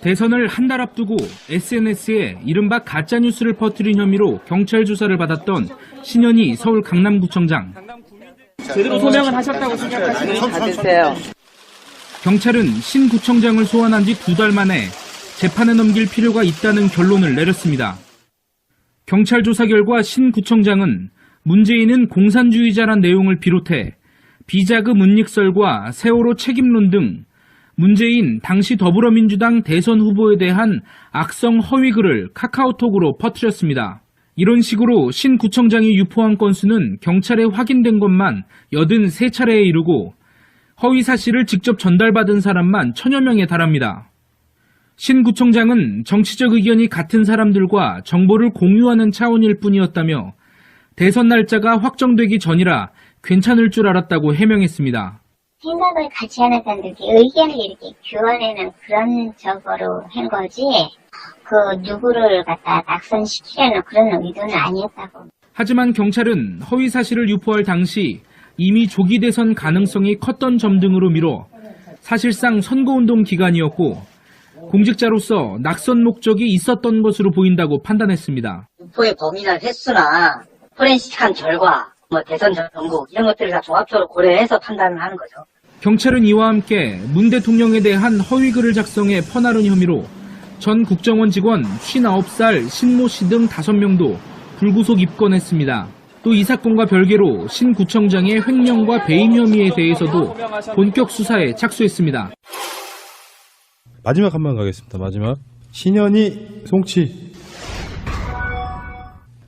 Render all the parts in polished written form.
대선을 한 달 앞두고 SNS에 이른바 가짜뉴스를 퍼뜨린 혐의로 경찰 조사를 받았던 신현희 서울 강남구청장. 제대로 소명을 하셨다고 생각하시나요? 받으세요. 경찰은 신 구청장을 소환한 지 2달 만에 재판에 넘길 필요가 있다는 결론을 내렸습니다. 경찰 조사 결과 신 구청장은 문재인은 공산주의자란 내용을 비롯해 비자금 은닉설과 세월호 책임론 등 문재인 당시 더불어민주당 대선 후보에 대한 악성 허위 글을 카카오톡으로 퍼뜨렸습니다. 이런 식으로 신 구청장이 유포한 건수는 경찰에 확인된 것만 83차례에 이르고 허위 사실을 직접 전달받은 사람만 1000여 명에 달합니다. 신 구청장은 정치적 의견이 같은 사람들과 정보를 공유하는 차원일 뿐이었다며 대선 날짜가 확정되기 전이라 괜찮을 줄 알았다고 해명했습니다. 생각을 같이 하는 사람들이 의견을 이렇게 교환하는 그런 적으로 한 거지, 누구를 갖다 낙선시키려는 그런 의도는 아니었다고. 하지만 경찰은 허위 사실을 유포할 당시 이미 조기 대선 가능성이 컸던 점 등으로 미뤄 사실상 선거운동 기간이었고 공직자로서 낙선 목적이 있었던 것으로 보인다고 판단했습니다. 유포의 범위나 횟수나 포렌식한 결과, 대선 정국 이런 것들을 다 종합적으로 고려해서 판단을 하는 거죠. 경찰은 이와 함께 문 대통령에 대한 허위 글을 작성해 퍼나른 혐의로 전 국정원 직원 59살 신모 씨 등 5명도 불구속 입건했습니다. 또 이 사건과 별개로 신 구청장의 횡령과 배임 혐의에 대해서도 본격 수사에 착수했습니다. 마지막 한 번 가겠습니다. 마지막. 신현희 송치.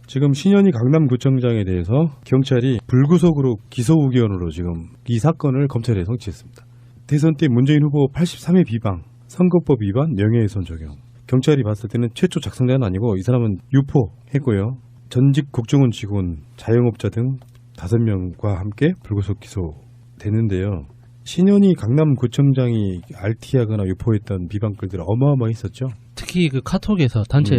지금 신현희 강남구청장에 대해서 경찰이 불구속으로 기소 의견으로 지금 이 사건을 검찰에 송치했습니다. 대선 때 문재인 후보 83회 비방, 선거법 위반, 명예훼손 적용. 경찰이 봤을 때는 최초 작성자는 아니고 이 사람은 유포했고요. 전직 국정원 직원, 자영업자 등 5명과 함께 불구속 기소됐는데요. 신현희 강남구청장이 RT하거나 유포했던 비방글들 어마어마했었죠. 특히 그 카톡에서 단체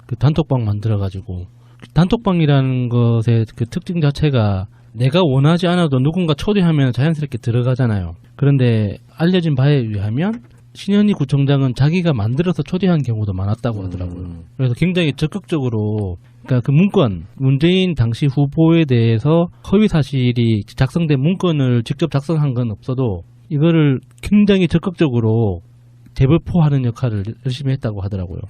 그 단톡방 만들어가지고 단톡방이라는 것의 그 특징 자체가 내가 원하지 않아도 누군가 초대하면 자연스럽게 들어가잖아요. 그런데 알려진 바에 의하면 신현희 구청장은 자기가 만들어서 초대한 경우도 많았다고 하더라고요. 그래서 굉장히 적극적으로 그러니까 그 문건, 문재인 당시 후보에 대해서 허위 사실이 작성된 문건을 직접 작성한 건 없어도 이거를 굉장히 적극적으로 재배포하는 역할을 열심히 했다고 하더라고요.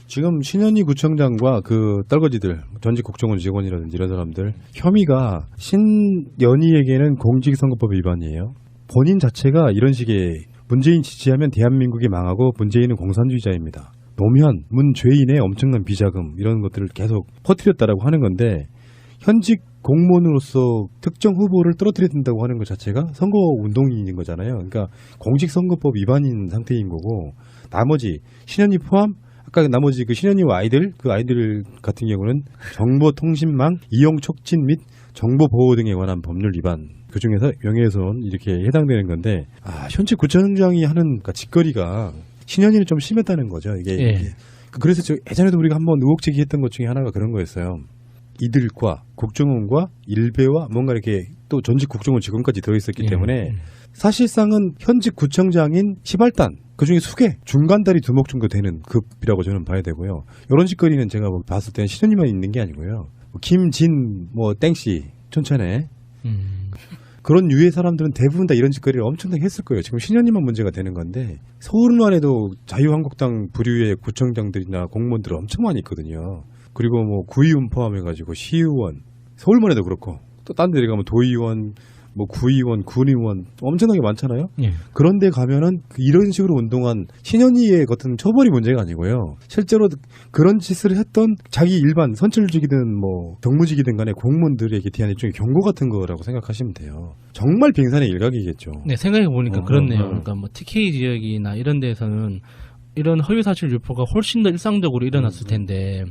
지금 신현희 구청장과 그 떨거지들, 전직 국정원 직원이라든지 이런 사람들 혐의가 신현희에게는 공직선거법 위반이에요. 본인 자체가 이런 식의 문재인 지지하면 대한민국이 망하고 문재인은 공산주의자입니다. 노무현, 문죄인의 엄청난 비자금 이런 것들을 계속 퍼뜨렸다라고 하는 건데 현직 공무원으로서 특정 후보를 떨어뜨려야 된다고 하는 것 자체가 선거운동인 거잖아요. 그러니까 공직선거법 위반인 상태인 거고 나머지 신현희 포함 아까 나머지 그 신현희와 아이들 그 아이들 같은 경우는 정보통신망 이용 촉진 및 정보보호 등에 관한 법률 위반 그중에서 명예훼손 이렇게 해당되는 건데 현직 구청장이 하는 그러니까 짓거리가 신현희는 좀 심했다는 거죠. 이게 그래서 예전에도 우리가 한번 의혹 제기했던 것 중에 하나가 그런 거였어요. 이들과 국정원과 일베와 뭔가 이렇게 또 전직 국정원 직원까지 들어있었기 때문에 사실상은 현직 구청장인 시발단 그중에 수개 중간다리 두목 정도 되는 급이라고 저는 봐야 되고요. 이런 짓거리는 제가 봤을 때는 신현희만 있는 게 아니고요. 김진 땡씨 촌천에 그런 유해 사람들은 대부분 다 이런 짓거리를 엄청나게 했을 거예요. 지금 신현희만 문제가 되는 건데 서울만 해도 자유한국당 부류의 구청장들이나 공무원들 엄청 많이 있거든요. 그리고 구의원 포함해가지고 시의원, 서울만 해도 그렇고 또 딴 데 가면 도의원, 구의원, 군의원 엄청나게 많잖아요. 그런데 가면은 이런 식으로 운동한 신현희의 같은 처벌이 문제가 아니고요. 실제로 그런 짓을 했던 자기 일반 선출직이든 경무직이든 간에 공무원들에게 대한 일종의 경고 같은 거라고 생각하시면 돼요. 정말 빙산의 일각이겠죠. 네, 생각해 보니까 그렇네요. 그러니까 TK 지역이나 이런 데서는 이런 허위 사실 유포가 훨씬 더 일상적으로 일어났을 텐데.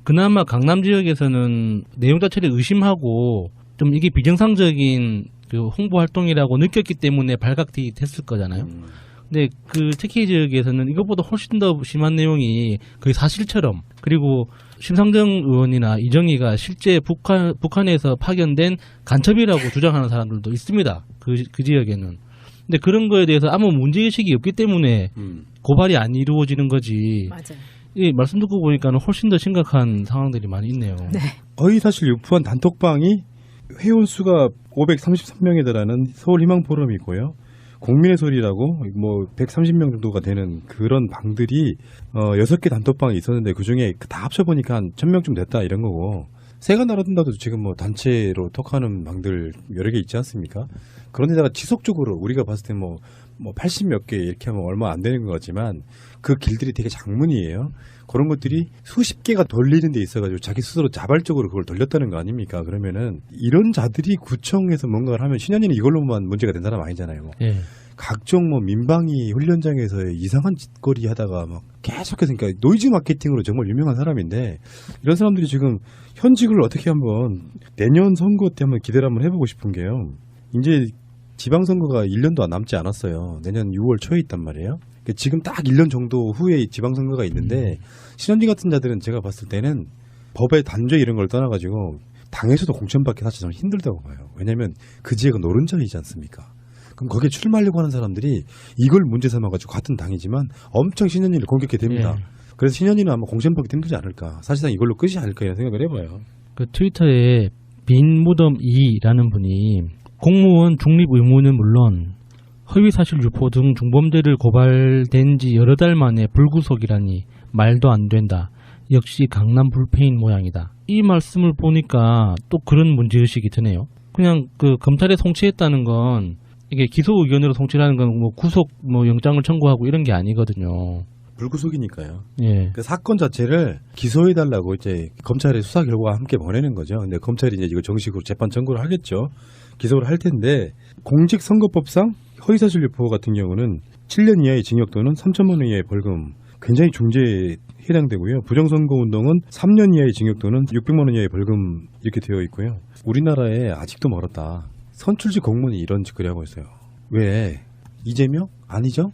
그나마 강남 지역에서는 내용 자체를 의심하고 좀 이게 비정상적인 그 홍보 활동이라고 느꼈기 때문에 발각이 됐을 거잖아요. 근데 그 TK 지역에서는 이것보다 훨씬 더 심한 내용이 거의 사실처럼 그리고 심상정 의원이나 이정희가 실제 북한에서 파견된 간첩이라고 주장하는 사람들도 있습니다. 그 지역에는. 근데 그런 거에 대해서 아무 문제의식이 없기 때문에 고발이 안 이루어지는 거지. 맞아요. 이 말씀 듣고 보니까는 훨씬 더 심각한 상황들이 많이 있네요. 네. 허위사실 유포한 단톡방이 회원수가 533명에 달하는 서울희망포럼이고요. 국민의 소리라고 뭐 130명 정도가 되는 그런 방들이 6개 단톡방이 있었는데 그중에 다 합쳐보니까 한 1000명쯤 됐다 이런 거고, 새가 날아든다도 지금 뭐 단체로 톡하는 방들 여러 개 있지 않습니까? 그런데다가 지속적으로 우리가 봤을 때 뭐 80몇 개 이렇게 하면 얼마 안 되는 것 같지만 그 길들이 되게 장문이에요. 그런 것들이 수십 개가 돌리는 데 있어가지고 자기 스스로 자발적으로 그걸 돌렸다는 거 아닙니까? 그러면은 이런 자들이 구청에서 뭔가를 하면 신현이는 이걸로만 문제가 된 사람 아니잖아요. 예. 각종 뭐 민방위 훈련장에서의 이상한 짓거리 하다가 막 계속해서, 그러니까 노이즈 마케팅으로 정말 유명한 사람인데, 이런 사람들이 지금 현직을 어떻게 한번 내년 선거 때 한번 기대를 한번 해보고 싶은 게요. 이제 지방선거가 1년도 남지 않았어요. 내년 6월 초에 있단 말이에요. 그러니까 지금 딱 1년 정도 후에 지방선거가 있는데, 신현지 같은 자들은 제가 봤을 때는 법의 단죄 이런 걸 떠나가지고 당에서도 공천받기 사실 좀 힘들다고 봐요. 왜냐하면 그 지역은 노른자이지 않습니까? 그럼 거기에 출마하려고 하는 사람들이 이걸 문제 삼아가지고 같은 당이지만 엄청 신현이를 공격해 됩니다. 예. 그래서 신현이는 아마 공천받기 힘들지 않을까. 사실상 이걸로 끝이 아닐까 이런 생각을 해봐요. 그 트위터에 빈 무덤 2라는 분이 공무원 중립 의무는 물론 허위사실 유포 등 중범죄를 고발된 지 여러 달 만에 불구속이라니 말도 안 된다. 역시 강남 불패인 모양이다. 이 말씀을 보니까 또 그런 문제의식이 드네요. 그냥 그 검찰에 송치했다는 건 이게 기소 의견으로 송치라는 건 뭐 구속 뭐 영장을 청구하고 이런 게 아니거든요. 불구속이니까요. 예. 그 사건 자체를 기소해달라고 이제 검찰의 수사 결과와 함께 보내는 거죠. 근데 검찰이 이제 이거 정식으로 재판 청구를 하겠죠. 기소를 할 텐데, 공직선거법상 허위사실 유포 같은 경우는 7년 이하의 징역 또는 3천만 원 이하의 벌금, 굉장히 중죄에 해당되고요. 부정선거운동은 3년 이하의 징역 또는 600만 원 이하의 벌금 이렇게 되어 있고요. 우리나라에 아직도 멀었다. 선출직 공무원이 이런 짓거리 하고 있어요. 왜? 이재명? 아니죠?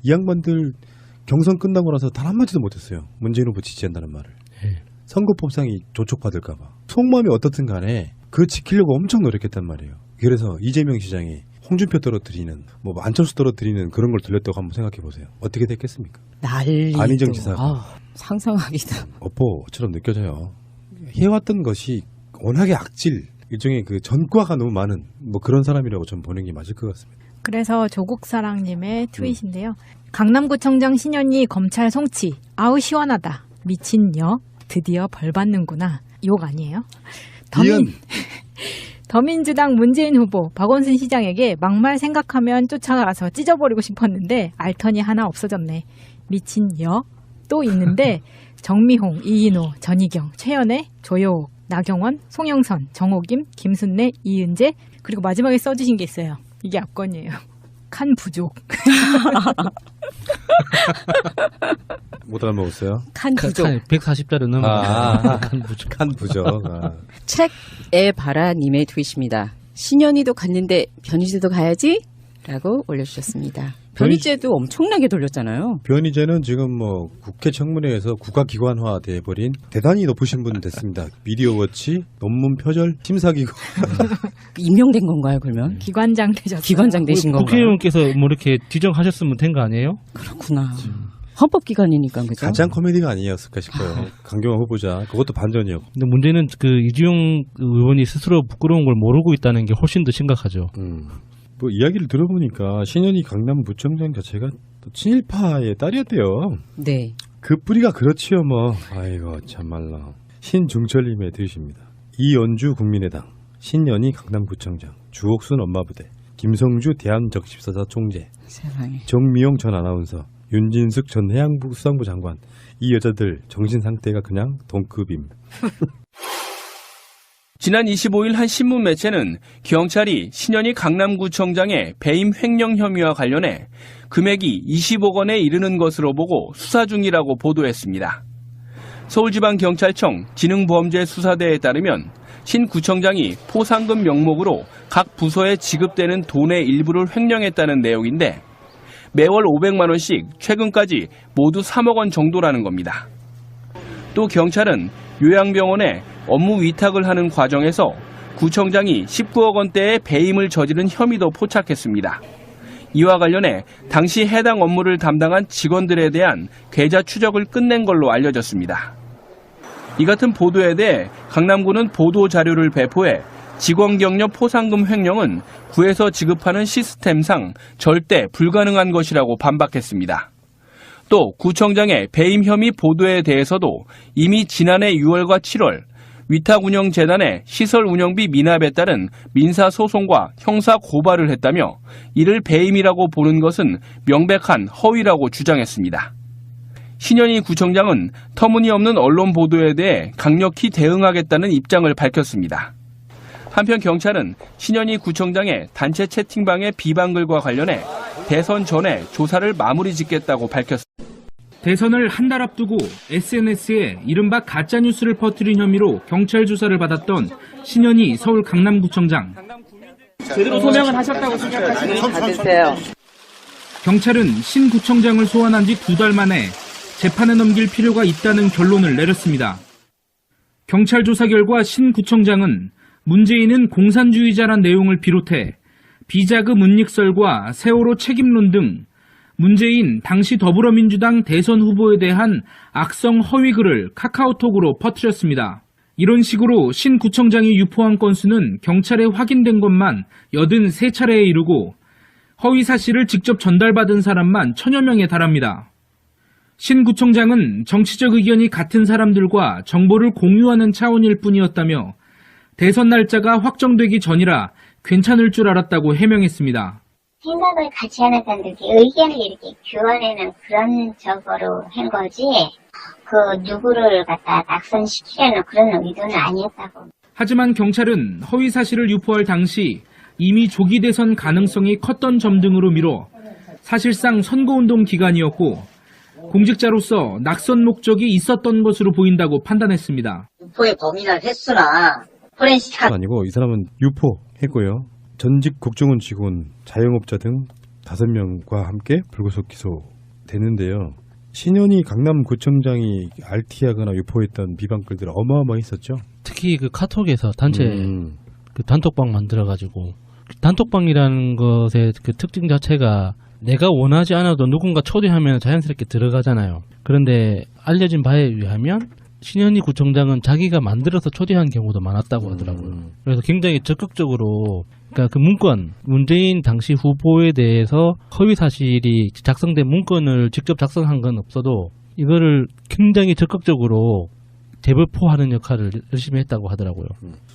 이 양반들 경선 끝나고 나서 단 한마디도 못했어요. 문재인 후보 지지한다는 말을. 예. 선거법상이 조촉받을까 봐. 속마음이 어떻든 간에 그거 지키려고 엄청 노력했단 말이에요. 그래서 이재명 시장이 홍준표 떨어뜨리는, 뭐 안철수 떨어뜨리는 그런 걸 들렸다고 한번 생각해 보세요. 어떻게 됐겠습니까? 난리도. 안희정 지사가 상상하기도. 업보처럼 느껴져요. 해왔던 것이 워낙에 악질, 일종의 그 전과가 너무 많은 뭐 그런 사람이라고 좀 보는 게 맞을 것 같습니다. 그래서 조국사랑님의 트윗인데요. 강남구청장 신현이 검찰 송치. 아우 시원하다. 미친녀. 드디어 벌 받는구나. 욕 아니에요? 더민주당 문재인 후보 박원순 시장에게 막말 생각하면 쫓아가서 찢어버리고 싶었는데 알턴이 하나 없어졌네. 미친녀. 또 있는데 정미홍, 이인호, 전희경, 최연애, 조여옥, 나경원, 송영선, 정호김, 김순례, 이은재, 그리고 마지막에 써주신 게 있어요. 이게 압권이에요. 칸 부족. 못 알아먹었어요? 칸 부족. 140자를 넘어. 칸 부족. 칸 부족. 책에 바라님의 트윗입니다. 신현이도 갔는데 변희재도 가야지? 라고 올려주셨습니다. 변희재도 엄청나게 돌렸잖아요. 변희재는 지금 뭐 국회 청문회에서 국가기관화 돼버린 대단히 높으신 분 됐습니다. 미디어워치, 논문 표절, 심사기구. 임명된 건가요, 그러면? 기관장 되셨어요. 기관장 되신 건가요? 국회의원께서 뭐 이렇게 뒤정하셨으면 된 거 아니에요? 그렇구나. 헌법기관이니까, 그죠? 가장 코미디가 아니었을까 싶어요. 강경화 후보자. 그것도 반전이었고. 근데 문제는 그 이주영 의원이 스스로 부끄러운 걸 모르고 있다는 게 훨씬 더 심각하죠. 뭐 이야기를 들어보니까 신현희 강남구청장 자체가 또 친일파의 딸이었대요. 네. 그 뿌리가 그렇지요 뭐. 아이고 참말라. 신중철님의 트윗입니다. 이연주 국민의당, 신현희 강남구청장, 주옥순 엄마부대, 김성주 대한적십사사 총재, 세상에. 정미용 전 아나운서, 윤진숙 전 해양부 수산부 장관. 이 여자들 정신 상태가 그냥 동급임. 지난 25일 한 신문 매체는 경찰이 신현희 강남구청장의 배임 횡령 혐의와 관련해 금액이 20억 원에 이르는 것으로 보고 수사 중이라고 보도했습니다. 서울지방경찰청 지능범죄수사대에 따르면 신 구청장이 포상금 명목으로 각 부서에 지급되는 돈의 일부를 횡령했다는 내용인데 매월 500만 원씩 최근까지 모두 3억 원 정도라는 겁니다. 또 경찰은 요양병원에 업무 위탁을 하는 과정에서 구청장이 19억 원대의 배임을 저지른 혐의도 포착했습니다. 이와 관련해 당시 해당 업무를 담당한 직원들에 대한 계좌 추적을 끝낸 걸로 알려졌습니다. 이 같은 보도에 대해 강남구는 보도 자료를 배포해 직원 격려 포상금 횡령은 구에서 지급하는 시스템상 절대 불가능한 것이라고 반박했습니다. 또 구청장의 배임 혐의 보도에 대해서도 이미 지난해 6월과 7월 위탁운영재단에 시설 운영비 미납에 따른 민사소송과 형사 고발을 했다며 이를 배임이라고 보는 것은 명백한 허위라고 주장했습니다. 신현희 구청장은 터무니없는 언론 보도에 대해 강력히 대응하겠다는 입장을 밝혔습니다. 한편 경찰은 신현희 구청장의 단체 채팅방의 비방글과 관련해 대선 전에 조사를 마무리 짓겠다고 밝혔습니다. 대선을 한 달 앞두고 SNS에 이른바 가짜뉴스를 퍼뜨린 혐의로 경찰 조사를 받았던 신현희 서울 강남구청장. 제대로 소명을 하셨다고 생각하시나요? 경찰은 신 구청장을 소환한 지 2달 만에 재판에 넘길 필요가 있다는 결론을 내렸습니다. 경찰 조사 결과 신 구청장은 문재인은 공산주의자란 내용을 비롯해 비자금 은닉설과 세월호 책임론 등 문재인 당시 더불어민주당 대선 후보에 대한 악성 허위글을 카카오톡으로 퍼뜨렸습니다. 이런 식으로 신 구청장이 유포한 건수는 경찰에 확인된 것만 83차례에 이르고 허위 사실을 직접 전달받은 사람만 1000여 명에 달합니다. 신 구청장은 정치적 의견이 같은 사람들과 정보를 공유하는 차원일 뿐이었다며 대선 날짜가 확정되기 전이라 괜찮을 줄 알았다고 해명했습니다. 생각을 같이 하는 사람들이 의견을 이렇게 교환하는 그런 저거로 한 거지, 누구를 갖다 낙선시키려는 그런 의도는 아니었다고. 하지만 경찰은 허위 사실을 유포할 당시 이미 조기 대선 가능성이 컸던 점 등으로 미뤄 사실상 선거운동 기간이었고 공직자로서 낙선 목적이 있었던 것으로 보인다고 판단했습니다. 유포의 범인을 횟수나 포렌식 아니고 이 사람은 유포했고요. 전직 국정원 직원, 자영업자 등 5명과 함께 불구속 기소됐는데요. 신현희 강남구청장이 RT하거나 유포했던 비방글들 어마어마했었죠. 특히 그 카톡에서 단체 그 단톡방 만들어가지고 단톡방이라는 것의 그 특징 자체가 내가 원하지 않아도 누군가 초대하면 자연스럽게 들어가잖아요. 그런데 알려진 바에 의하면 신현희 구청장은 자기가 만들어서 초대한 경우도 많았다고 하더라고요. 그래서 굉장히 적극적으로 그러니까 그 문건, 문재인 당시 후보에 대해서 허위 사실이 작성된 문건을 직접 작성한 건 없어도 이거를 굉장히 적극적으로 재배포하는 역할을 열심히 했다고 하더라고요.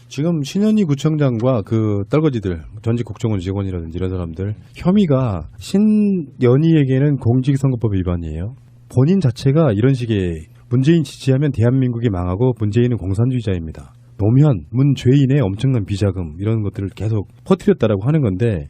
지금 신현희 구청장과 그 떨거지들, 전직 국정원 직원이라든지 이런 사람들 혐의가 신현희에게는 공직선거법 위반이에요. 본인 자체가 이런 식의 문재인 지지하면 대한민국이 망하고 문재인은 공산주의자입니다. 노무현, 문죄인의 엄청난 비자금 이런 것들을 계속 퍼뜨렸다라고 하는 건데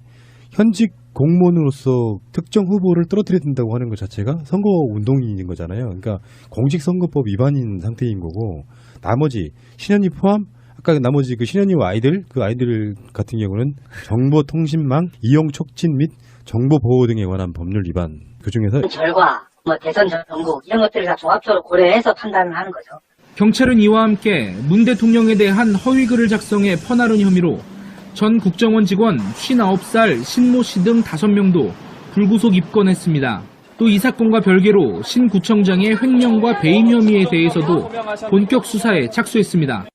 현직 공무원으로서 특정 후보를 떨어뜨려야 된다고 하는 것 자체가 선거운동인 거잖아요. 그러니까 공직선거법 위반인 상태인 거고 나머지 신현희 포함 아까 나머지 그 신현희와 아이들 그 아이들 같은 경우는 정보통신망 이용 촉진 및 정보보호 등에 관한 법률 위반 그중에서 결과 대선 전국 이런 것들을 다 종합적으로 고려해서 판단을 하는 거죠. 경찰은 이와 함께 문 대통령에 대한 허위글을 작성해 퍼나른 혐의로 전 국정원 직원 59살 신모 씨 등 5명도 불구속 입건했습니다. 또 이 사건과 별개로 신 구청장의 횡령과 배임 혐의에 대해서도 본격 수사에 착수했습니다.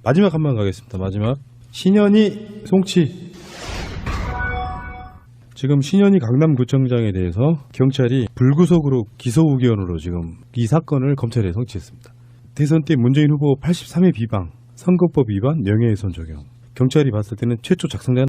마지막 한 번 가겠습니다. 마지막 신현희 송치 지금 신현희 강남구청장에 대해서 경찰이 불구속으로 기소 의견으로 지금 이 사건을 검찰에 송치했습니다. 대선 때 문재인 후보 83회 비방, 선거법 위반, 명예훼손 적용. 경찰이 봤을 때는 최초 작성자는